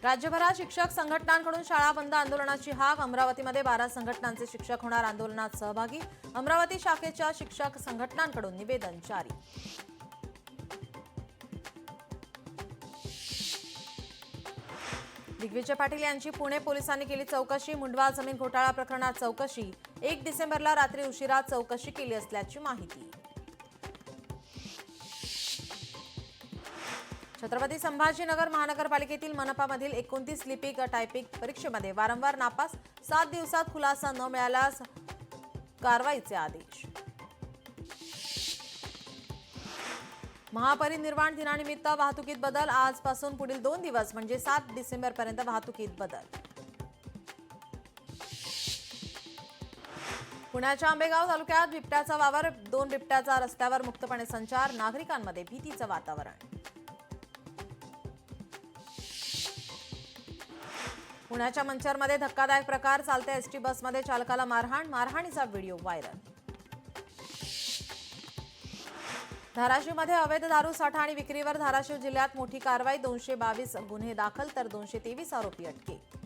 राज्यभरात शिक्षक संघटनांकडून शाळा बंद आंदोलनाची हाक। अमरावतीमध्ये 12 संघटनांचे शिक्षक होणार आंदोलनात सहभागी। अमरावती शाखेच्या शिक्षक संघटनांकडून निवेदन जारी। दिग्विजय पाटील यांची पुणे पोलिसांनी केली चौकशी। मुंडवा जमीन घोटाळा प्रकरणात चौकशी। 1 डिसेंबरला रात्री उशिरा चौकशी केली असल्याची माहिती। छत्रपती संभाजीनगर महानगरपालिकेतील मनपामधील 29 लिपिक टायपिंग परीक्षेमध्ये वारंवार नापास। 7 दिवसात खुलासा न मिळाल्यास कारवाईचे आदेश। महापरिनिर्वाण दिनानिमित्त वाहतुकीत बदल। आजपासून पुढील 2 दिवस म्हणजे 7 डिसेंबरपर्यंत वाहतुकीत बदल। पुण्याच्या आंबेगाव तालुक्यात बिबट्याचा वावर। 2 बिबट्याचा रस्त्यावर मुक्तपणे संचार। नागरिकांमध्ये भीतीचं वातावरण। पुण्याच्या मंचरमध्ये धक्कादायक प्रकार। चालत्या एसटी बसमध्ये चालकाला मारहाण। मारहाणीचा व्हिडिओ व्हायरल। धाराशिवमध्ये अवैध दारू साठा आणि विक्रीवर धाराशिव जिल्ह्यात मोठी कारवाई। 222 गुन्हे दाखल तर 223 आरोपी अटकेत।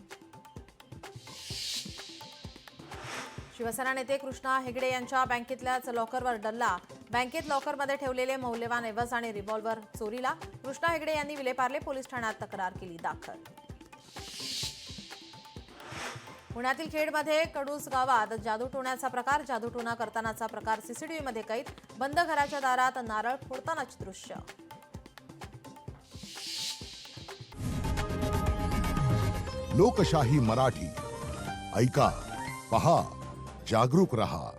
शिवसेना नेते कृष्णा हेगडे यांच्या बँकेतल्याच लॉकरवर डल्ला। बँकेत लॉकरमध्ये ठेवलेले मौल्यवान एवज आणि रिव्हॉल्व्हर चोरीला। कृष्णा हेगडे यांनी विलेपार्ले पोलीस ठाण्यात तक्रार केली दाखल। पुण्यातील खेडमध्ये कडूस गावात जादूटोण्याचा प्रकार। जादूटोणा करतानाचा प्रकार सीसीटीव्हीमध्ये कैद। बंद घराच्या दारात नारळ फोडतानाचे दृश्य। लोकशाही मराठी ऐका, पहा, जागरूक रहा।